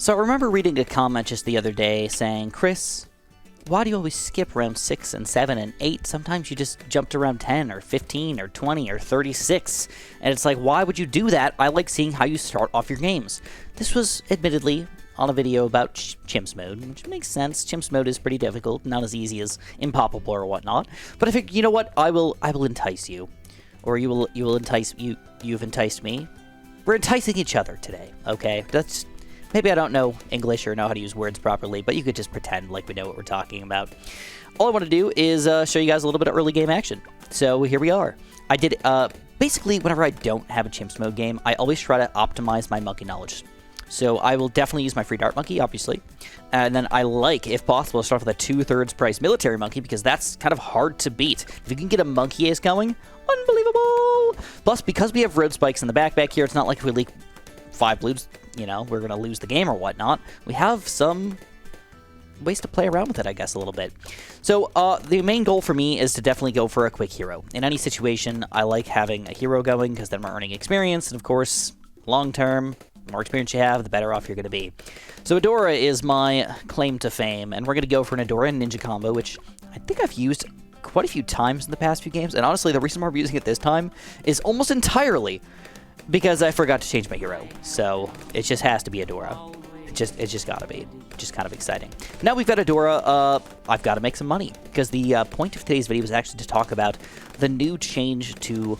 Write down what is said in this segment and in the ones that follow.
So I remember reading a comment just the other day saying, Chris, why do you always skip round 6 and 7 and 8? Sometimes you just jump to round 10 or 15 or 20 or 36. And it's like, why would you do that? I like seeing how you start off your games. This was admittedly on a video about Chimps mode, which makes sense. Chimps mode is pretty difficult, not as easy as Impoppable or whatnot. But I think, you know what? I will entice you. Or you will entice, you've enticed me. We're enticing each other today, okay? Maybe I don't know English or know how to use words properly, but you could just pretend like we know what we're talking about. All I want to do is show you guys a little bit of early game action. So here we are. I did, basically, whenever I don't have a Chimps mode game, I always try to optimize my monkey knowledge. So I will definitely use my free dart monkey, obviously. And then I like, if possible, to start with a 2/3 price military monkey, because that's kind of hard to beat. If you can get a monkey ace going, unbelievable! Plus, because we have road spikes in the back here, it's not like if we leak 5 blues, you know, we're going to lose the game or whatnot. We have some ways to play around with it, I guess, a little bit. So the main goal for me is to definitely go for a quick hero. In any situation, I like having a hero going because then we're earning experience. And of course, long term, the more experience you have, the better off you're going to be. So Adora is my claim to fame. And we're going to go for an Adora and Ninja combo, which I think I've used quite a few times in the past few games. And honestly, the reason why we're using it this time is almost entirely because I forgot to change my hero. So it just has to be Adora. It's just gotta be. Just kind of exciting. Now we've got Adora, I've got to make some money. Because the point of today's video is actually to talk about the new change to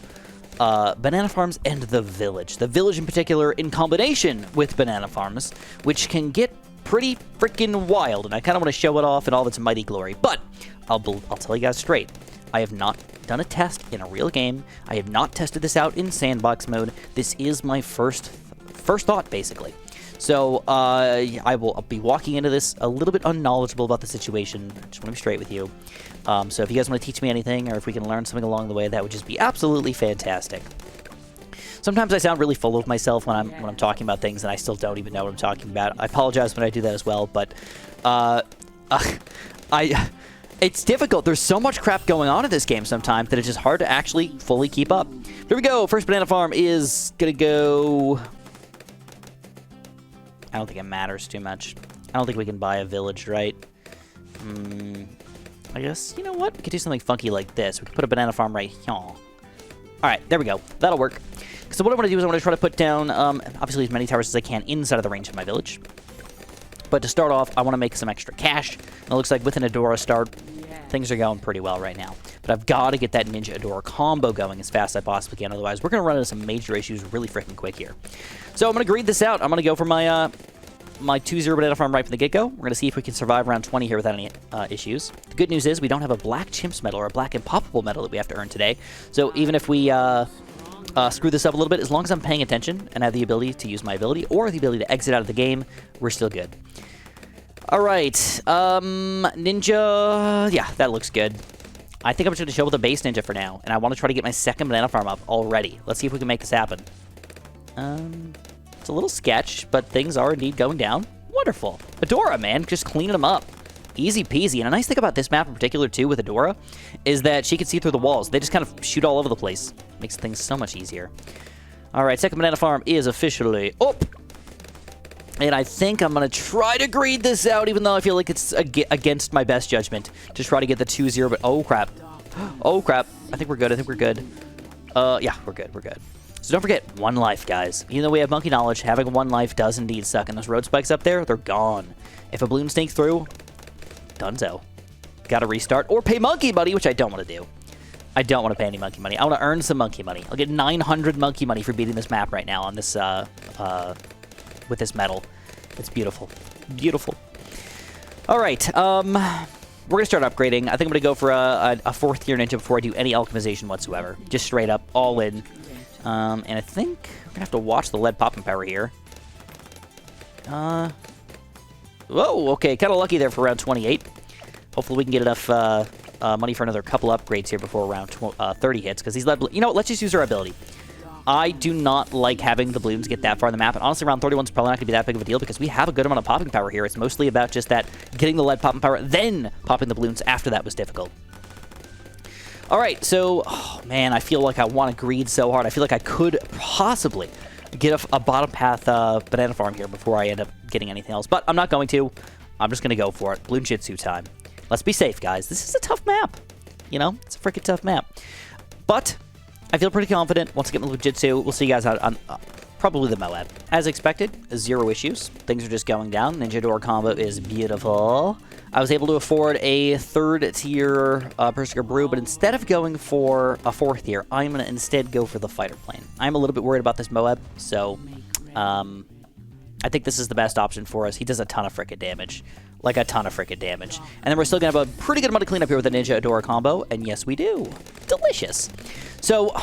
Banana Farms and the Village. The Village in particular in combination with Banana Farms, which can get pretty freaking wild. And I kind of want to show it off in all of its mighty glory. But I'll tell you guys straight. I have not done a test in a real game. I have not tested this out in sandbox mode. This is my first thought, basically. So I'll be walking into this a little bit unknowledgeable about the situation. I just want to be straight with you. So if you guys want to teach me anything, or if we can learn something along the way, that would just be absolutely fantastic. Sometimes I sound really full of myself when I'm talking about things, and I still don't even know what I'm talking about. I apologize when I do that as well, but it's difficult. There's so much crap going on in this game sometimes that it's just hard to actually fully keep up. Here we go. First Banana Farm is going to go... I don't think it matters too much. I don't think we can buy a village, right? I guess, you know what? We could do something funky like this. We could put a Banana Farm right here. All right, there we go. That'll work. So what I want to do is I want to try to put down, obviously, as many towers as I can inside of the range of my village. But to start off, I want to make some extra cash. And it looks like with an Adora start, things are going pretty well right now. But I've got to get that Ninja Adora combo going as fast as I possibly can. Otherwise, we're going to run into some major issues really freaking quick here. So I'm going to greed this out. I'm going to go for my my 2-0 Banana Farm right from the get-go. We're going to see if we can survive round 20 here without any issues. The good news is we don't have a black Chimps medal or a black Impoppable medal that we have to earn today. So even if we screw this up a little bit, as long as I'm paying attention and have the ability to use my ability or the ability to exit out of the game, we're still good. All right, Ninja, yeah, that looks good. I think I'm just going to show with a base Ninja for now, and I want to try to get my second Banana Farm up already. Let's see if we can make this happen. It's a little sketch, but things are indeed going down. Wonderful. Adora, man, just cleaning them up. Easy peasy. And a nice thing about this map in particular, too, with Adora, is that she can see through the walls. They just kind of shoot all over the place. Makes things so much easier. All right, second Banana Farm is officially up. And I think I'm going to try to greed this out, even though I feel like it's against my best judgment to try to get the 2-0. But oh, crap. Oh, crap. I think we're good. I think we're good. Yeah, we're good. We're good. So don't forget, 1 life, guys. Even though we have monkey knowledge, having 1 life does indeed suck. And those road spikes up there, they're gone. If a balloon sneaks through, dunzo. Gotta restart or pay monkey money, which I don't want to do. I don't want to pay any monkey money. I want to earn some monkey money. I'll get 900 monkey money for beating this map right now on this, with this medal. It's beautiful. Beautiful. All right, we're going to start upgrading. I think I'm going to go for a 4th tier ninja before I do any alchemization whatsoever. Just straight up, all in. And I think we're going to have to watch the lead popping power here. Whoa, okay, kind of lucky there for round 28. Hopefully we can get enough money for another couple upgrades here before round 30 hits, because these lead... You know what, let's just use our ability. I do not like having the balloons get that far in the map, and honestly, round 31 is probably not going to be that big of a deal, because we have a good amount of popping power here. It's mostly about just that, getting the lead popping power, then popping the balloons after that was difficult. All right, so, oh, man, I feel like I want to greed so hard. I feel like I could possibly get a bottom path banana farm here before I end up getting anything else. But I'm not going to. I'm just going to go for it. Bloons Jitsu time. Let's be safe, guys. This is a tough map. You know, it's a freaking tough map. But I feel pretty confident. Once I get my Jujitsu, we'll see you guys out on probably the Moab. As expected, 0 issues. Things are just going down. Ninja door combo is beautiful. I was able to afford a 3rd tier Berserker Brew, but instead of going for a 4th tier, I'm going to instead go for the fighter plane. I'm a little bit worried about this Moab, so I think this is the best option for us. He does a ton of frickin' damage. Like a ton of frickin' damage. And then we're still going to have a pretty good amount of cleanup here with the Ninja Adora combo, and yes, we do. Delicious. So,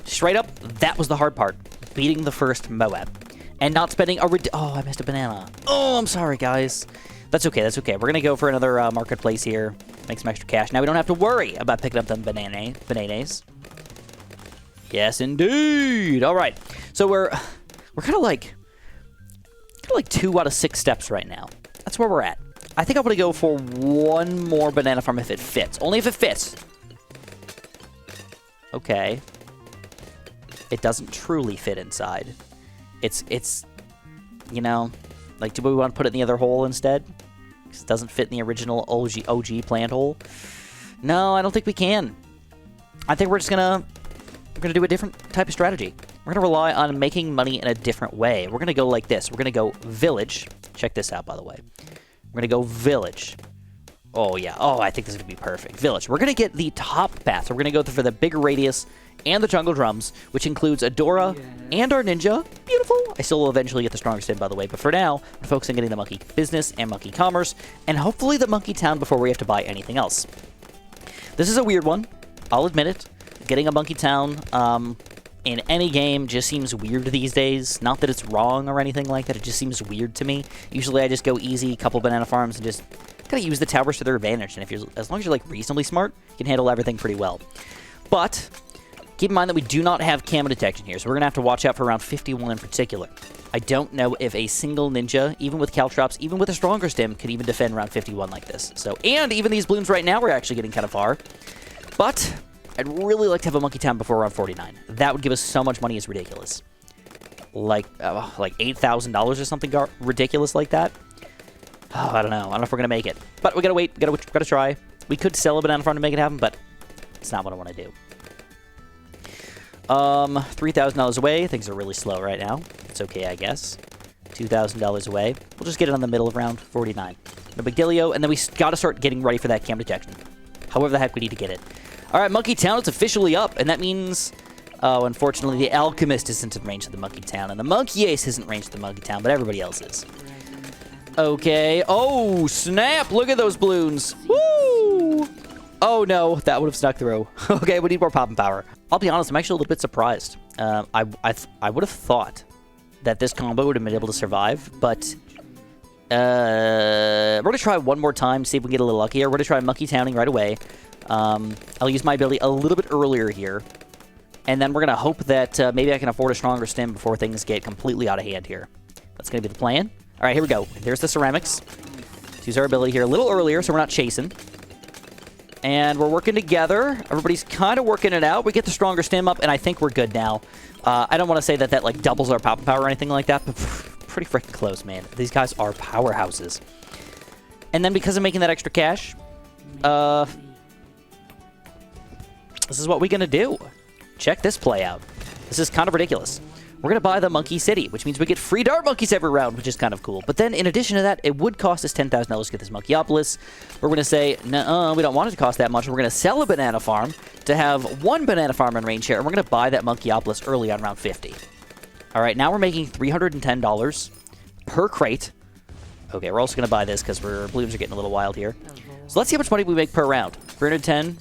straight up, that was the hard part. Beating the first Moab. And not spending a oh, I missed a banana. Oh, I'm sorry, guys. That's okay, that's okay. We're going to go for another marketplace here. Make some extra cash. Now we don't have to worry about picking up them bananas. Yes, indeed. All right. So we're kind of like 2 out of 6 steps right now. That's where we're at. I think I'm going to go for 1 more banana farm if it fits. Only if it fits. Okay. It doesn't truly fit inside. It's you know, like, do we want to put it in the other hole instead? Because it doesn't fit in the original OG plant hole. No, I don't think we can. I think we're gonna do a different type of strategy. We're gonna rely on making money in a different way. We're gonna go like this. We're gonna go village. Check this out, by the way. We're gonna go village. Oh yeah. Oh, I think this is gonna be perfect. Village. We're gonna get the top path. So we're gonna go for the bigger radius and the jungle drums, which includes Adora and our ninja. Beautiful. I still will eventually get the stronger stim, by the way, but for now, we're focusing on getting the monkey business and monkey commerce, and hopefully the monkey town before we have to buy anything else. This is a weird one. I'll admit it. Getting a monkey town in any game just seems weird these days. Not that it's wrong or anything like that. It just seems weird to me. Usually I just go easy, couple banana farms, and just kind of use the towers to their advantage. And as long as you're like reasonably smart, you can handle everything pretty well. But keep in mind that we do not have camo detection here, so we're going to have to watch out for round 51 in particular. I don't know if a single ninja, even with caltrops, even with a stronger stim, could even defend round 51 like this. So, and even these blooms right now, we're actually getting kind of far. But I'd really like to have a monkey town before round 49. That would give us so much money, it's ridiculous. Like $8,000 or something ridiculous like that. Oh, I don't know. I don't know if we're going to make it. But we got to wait. Gotta try. We could sell a banana farm to make it happen, but it's not what I want to do. $3,000 away. Things are really slow right now. It's okay, I guess. $2,000 away. We'll just get it on the middle of round 49. No big dealio, and then we got to start getting ready for that cam detection. However the heck we need to get it. All right, Monkey Town, it's officially up, and that means, oh, unfortunately, the Alchemist isn't in range of the Monkey Town, and the Monkey Ace isn't in range of the Monkey Town, but everybody else is. Okay. Oh, snap! Look at those balloons. Woo! Oh, no, that would have snuck through. Okay, we need more popping power. I'll be honest, I'm actually a little bit surprised. I would have thought that this combo would have been able to survive, but we're going to try one more time, see if we can get a little luckier. We're going to try Monkey Towning right away. I'll use my ability a little bit earlier here, and then we're going to hope that maybe I can afford a stronger stim before things get completely out of hand here. That's going to be the plan. All right, here we go. There's the ceramics. Let's use our ability here a little earlier so we're not chasing. And we're working together. Everybody's kind of working it out. We get the stronger stim up, and I think we're good now. I don't want to say that like doubles our power or anything like that, but pretty freaking close, man. These guys are powerhouses. And then because of making that extra cash, this is what we're going to do. Check this play out. This is kind of ridiculous. We're going to buy the Monkey City, which means we get free dart monkeys every round, which is kind of cool. But then, in addition to that, it would cost us $10,000 to get this Monkeyopolis. We're going to say, no, we don't want it to cost that much. We're going to sell a banana farm to have 1 banana farm in range here, and we're going to buy that Monkeyopolis early on round 50. All right, now we're making $310 per crate. Okay, we're also going to buy this because balloons are getting a little wild here. So let's see how much money we make per round. 310.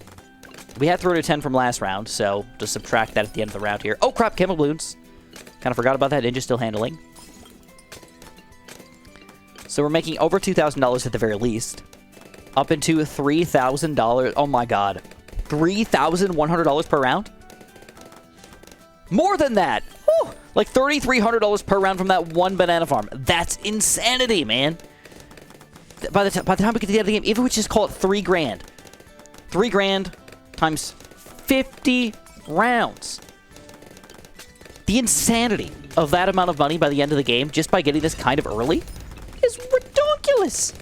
We had 310 from last round, so just subtract that at the end of the round here. Oh, crap, camo balloons. Kind of forgot about that. Ninja's still handling. So we're making over $2,000 at the very least. Up into $3,000. Oh my god. $3,100 per round? More than that! Whew. Like $3,300 per round from that 1 banana farm. That's insanity, man. By the time we get to the end of the game, even if we just call it $3 grand. $3 grand times 50 rounds. The insanity. of that amount of money by the end of the game just by getting this kind of early is ridiculous.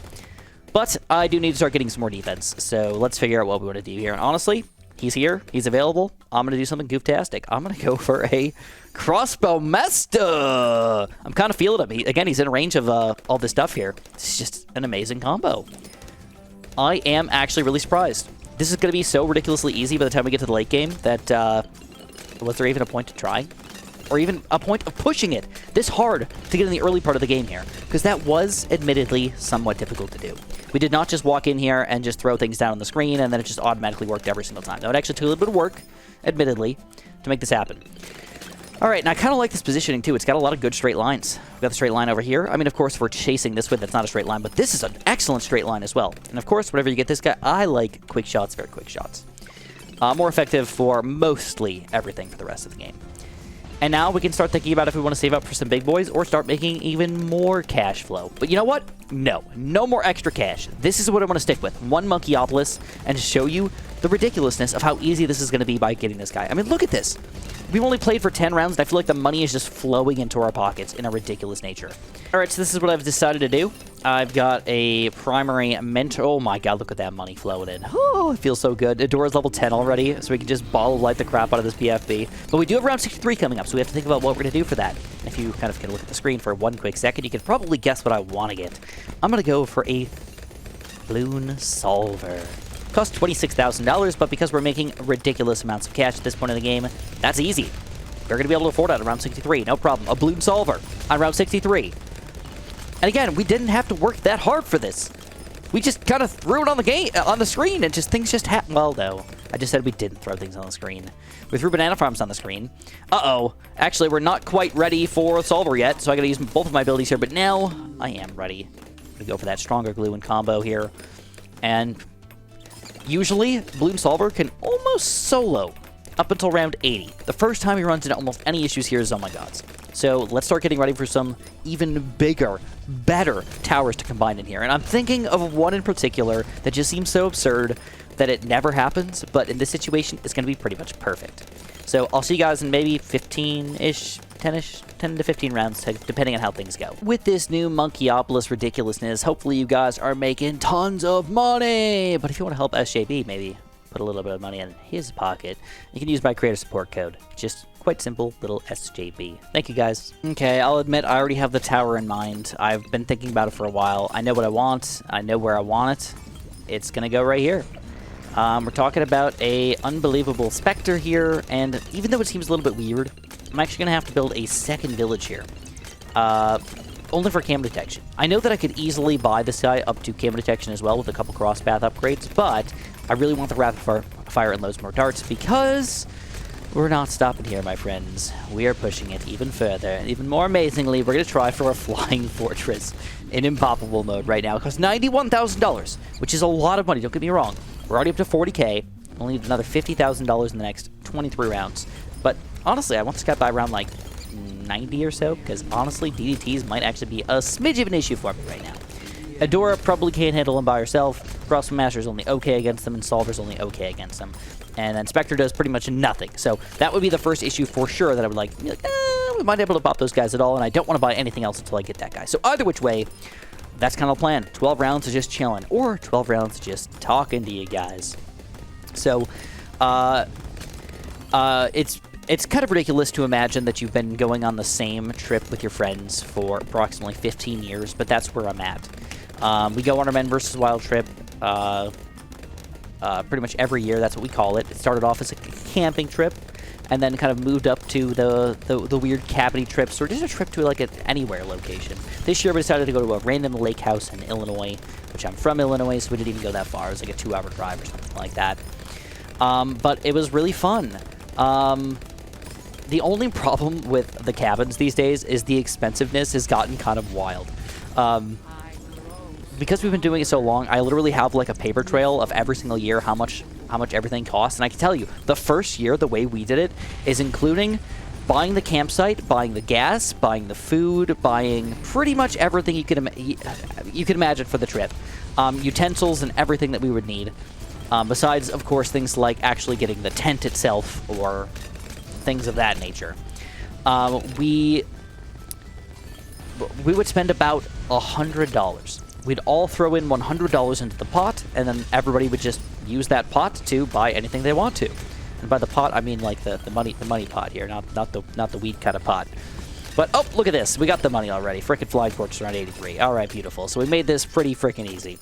But I do need to start getting some more defense, so let's figure out what we want to do here. And honestly, he's here. He's available. I'm going to do something gooftastic. I'm going to go for a crossbow master. I'm kind of feeling him. Again, he's in range of all this stuff here. It's just an amazing combo. I am actually really surprised. This is going to be so ridiculously easy by the time we get to the late game that was there even a point to try? Or even a point of pushing it this hard to get in the early part of the game here? Because that was admittedly somewhat difficult to do. We did not just walk in here and just throw things down on the screen and then it just automatically worked every single time. No, it actually took a little bit of work, admittedly, to make this happen. All right, and I kind of like this positioning too. It's got a lot of good straight lines. We've got the straight line over here. I mean, of course, if we're chasing this way, that's not a straight line, but this is an excellent straight line as well. And of course, whenever you get this guy, I like quick shots, very quick shots. More effective for mostly everything for the rest of the game. And now we can start thinking about if we want to save up for some big boys or start making even more cash flow. But you know what? No more extra cash. This is what I want to stick with. One Monkeyopolis and show you the ridiculousness of how easy this is going to be by getting this guy. I mean, look at this. We've only played for 10 rounds, and I feel like the money is just flowing into our pockets in a ridiculous nature. All right, so this is what I've decided to do. I've got a primary mentor. Oh my god, look at that money flowing in. Oh, it feels so good. Adora's level 10 already, so we can just ball light the crap out of this BFB. But we do have round 63 coming up, so we have to think about what we're going to do for that. If you kind of can look at the screen for one quick second, you can probably guess what I want to get. I'm going to go for a Bloons Solver. Cost $26,000, but because we're making ridiculous amounts of cash at this point in the game, that's easy. We're going to be able to afford it at round 63, no problem. A Bloons Solver on round 63. And again, we didn't have to work that hard for this. We just kind of threw it on the screen, and just things just happened. Well, no, I just said we didn't throw things on the screen. We threw banana farms on the screen. Uh-oh. Actually, we're not quite ready for a Solver yet, so I got to use both of my abilities here. But now I am ready. I'm going to go for that stronger glue and combo here, and usually, Bloons Solver can almost solo up until round 80. The first time he runs into almost any issues here is oh my gods. So let's start getting ready for some even bigger, better towers to combine in here. And I'm thinking of one in particular that just seems so absurd that it never happens, but in this situation, it's going to be pretty much perfect. So I'll see you guys in maybe 15-ish, 10-ish, 10 to 15 rounds, depending on how things go. With this new Monkeyopolis ridiculousness, hopefully you guys are making tons of money. But if you want to help SJB, maybe put a little bit of money in his pocket, you can use my creator support code. Just quite simple, little SJB. Thank you, guys. Okay, I'll admit I already have the tower in mind. I've been thinking about it for a while. I know what I want. I know where I want it. It's going to go right here. We're talking about a unbelievable Spectre here, and even though it seems a little bit weird, I'm actually going to have to build a second village here. Only for cam detection. I know that I could easily buy this guy up to cam detection as well with a couple crosspath upgrades, but I really want the rapid fire and loads more darts because we're not stopping here, my friends. We are pushing it even further. And even more amazingly, we're going to try for a flying fortress in impossible mode right now. It costs $91,000, which is a lot of money, don't get me wrong. We're already up to 40k. We'll need another $50,000 in the next 23 rounds. But honestly, I want this guy by around like 90 or so, because honestly, DDTs might actually be a smidge of an issue for me right now. Adora probably can't handle him by herself. Crossbow Master's only okay against them, and Solver's only okay against them. And then Spectre does pretty much nothing. So that would be the first issue for sure that I would like, we might be able to pop those guys at all, and I don't want to buy anything else until I get that guy. So either which way, that's kind of the plan. 12 rounds of just chilling, or 12 rounds of just talking to you guys. So, it's kind of ridiculous to imagine that you've been going on the same trip with your friends for approximately 15 years, but that's where I'm at. We go on our Men vs. Wild trip pretty much every year. That's what we call it. It started off as a camping trip, and then kind of moved up to the weird cabiny trips, or just a trip to like an anywhere location. This year we decided to go to a random lake house in Illinois, which I'm from Illinois, so we didn't even go that far. It was like a 2-hour drive or something like that. But it was really fun. The only problem with the cabins these days is the expensiveness has gotten kind of wild. Because we've been doing it so long, I literally have like a paper trail of every single year how much everything costs, and I can tell you, the first year, the way we did it is including buying the campsite, buying the gas, buying the food, buying pretty much everything you can imagine for the trip. Utensils and everything that we would need. Besides, of course, things like actually getting the tent itself or things of that nature. We we would spend about $100. We'd all throw in $100 into the pot, and then everybody would just use that pot to buy anything they want to. And by the pot, I mean like the money pot here, not the weed kind of pot. But oh, look at this, we got the money already. Frickin' flying torches around 83. All right, beautiful. So we made this pretty frickin' easy.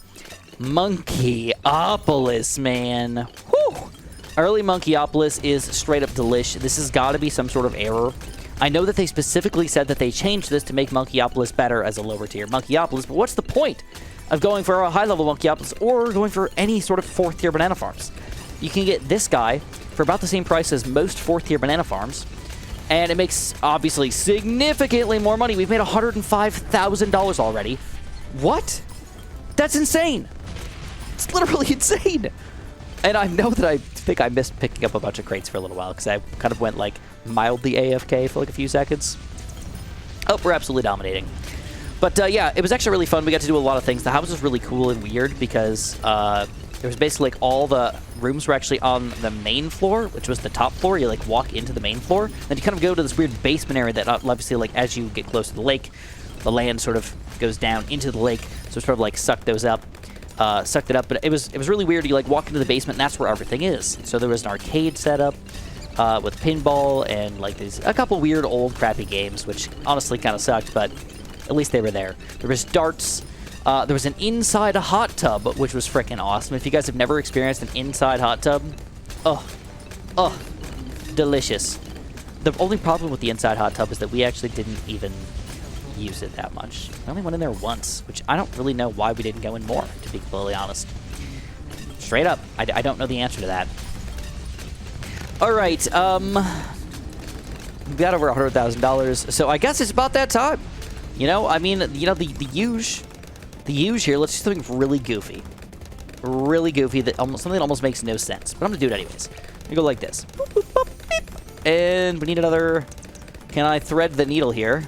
Monkeyopolis, man. Whew. Early Monkeyopolis is straight up delish. This has got to be some sort of error. I know that they specifically said that they changed this to make Monkeyopolis better as a lower tier Monkeyopolis, but what's the point of going for a high level Monkeyopolis or going for any sort of 4th tier banana farms? You can get this guy for about the same price as most 4th tier banana farms, and it makes obviously significantly more money. We've made $105,000 already. What? That's insane. It's literally insane. And I know that I think I missed picking up a bunch of crates for a little while because I kind of went like mildly AFK for like a few seconds. Oh, we're absolutely dominating. But yeah, it was actually really fun. We got to do a lot of things. The house was really cool and weird because it was basically like all the rooms were actually on the main floor, which was the top floor. You like walk into the main floor, then you kind of go to this weird basement area that obviously like as you get close to the lake, the land sort of goes down into the lake. So it's sort of like sucked it up. But it was really weird. You like walk into the basement, and that's where everything is. So there was an arcade setup with pinball and like a couple weird old crappy games, which honestly kind of sucked, but at least they were there. There was darts. There was an inside hot tub, which was freaking awesome. If you guys have never experienced an inside hot tub, oh, delicious. The only problem with the inside hot tub is that we actually didn't even use it that much. We only went in there once, which I don't really know why we didn't go in more, to be completely honest. Straight up, I don't know the answer to that. Alright, we got over $100,000, so I guess it's about that time. You know, I mean, you know, the huge here, let's do something really goofy. Really goofy, something that almost makes no sense. But I'm gonna do it anyways. I'm gonna go like this. Boop, boop, boop, beep. And we need another... Can I thread the needle here?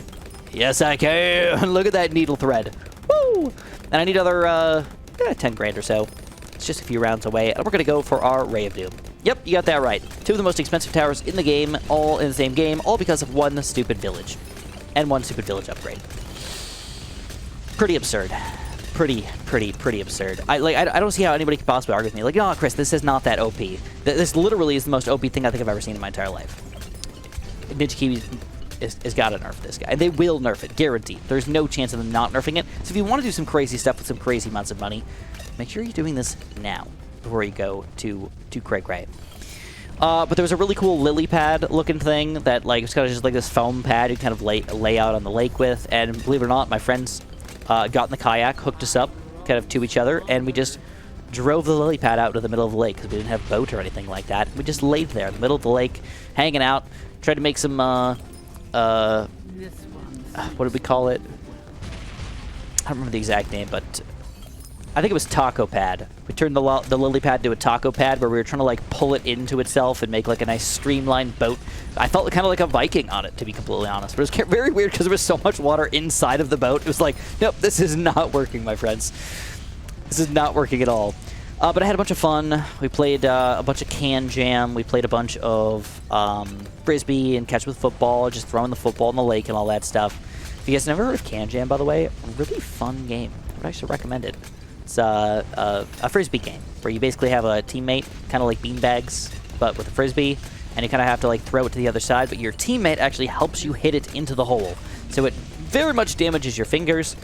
Yes, I can. Look at that needle thread. Woo! And I need another 10 grand or so. It's just a few rounds away. And we're going to go for our Ray of Doom. Yep, you got that right. 2 of the most expensive towers in the game, all in the same game, all because of one stupid village. And one stupid village upgrade. Pretty absurd. Pretty absurd. I don't see how anybody could possibly argue with me. Like, no, Chris, this is not that OP. This literally is the most OP thing I think I've ever seen in my entire life. Ninja Kiwi has got to nerf this guy. And they will nerf it, guaranteed. There's no chance of them not nerfing it. So if you want to do some crazy stuff with some crazy amounts of money, make sure you're doing this now before you go to Cray Cray. But there was a really cool lily pad looking thing that like was kind of just like this foam pad you kind of lay out on the lake with. And believe it or not, my friends got in the kayak, hooked us up kind of to each other, and we just drove the lily pad out to the middle of the lake because we didn't have a boat or anything like that. We just laid there in the middle of the lake, hanging out, tried to make some what did we call it? I don't remember the exact name, but I think it was taco pad. We turned the lily pad to a taco pad where we were trying to like pull it into itself and make like a nice streamlined boat. I felt kind of like a Viking on it, to be completely honest. But it was very weird because there was so much water inside of the boat. It was like, nope, this is not working, my friends. This is not working at all. But I had a bunch of fun. We played a bunch of can jam. We played a bunch of frisbee and catch with football, just throwing the football in the lake and all that stuff. If you guys never heard of can jam, by the way, a really fun game. I would actually recommend it. It's a frisbee game where you basically have a teammate, kind of like beanbags, but with a frisbee, and you kind of have to like throw it to the other side, but your teammate actually helps you hit it into the hole. So it very much damages your fingers,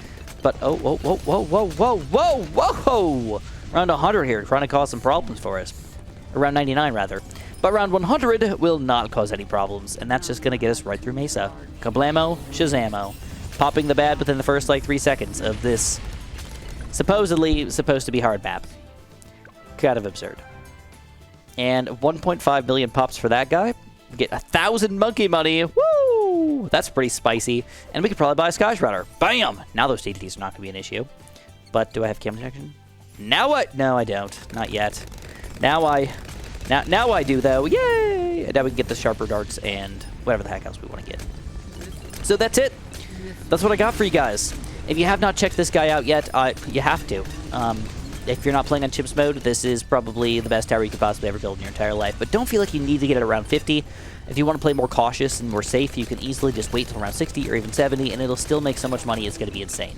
but oh, whoa, whoa, whoa, whoa, whoa, whoa, whoa! Around 100 here, trying to cause some problems for us. Around 99, rather. But around 100 will not cause any problems, and that's just going to get us right through Mesa. Kablamo, Shazamo. Popping the bad within the first, like, 3 seconds of this supposedly supposed to be hard map. Kind of absurd. And 1.5 million pops for that guy. We get 1,000 monkey money. Woo! That's pretty spicy. And we could probably buy a Sky Shredder. Bam! Now those TTTs are not going to be an issue. But do I have cam detection? Now what? No, I don't. Not yet. Now I do, though. Yay! And now we can get the sharper darts and whatever the heck else we want to get. So that's it. That's what I got for you guys. If you have not checked this guy out yet, you have to. if you're not playing on Chips mode, this is probably the best tower you could possibly ever build in your entire life. But don't feel like you need to get it around 50. If you want to play more cautious and more safe, you can easily just wait till around 60 or even 70, and it'll still make so much money, it's going to be insane.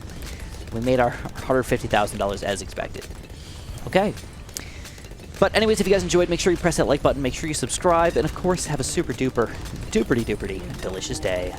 We made our $150,000 as expected. Okay. But anyways, if you guys enjoyed, make sure you press that like button, make sure you subscribe, and of course, have a super duper, duperty delicious day.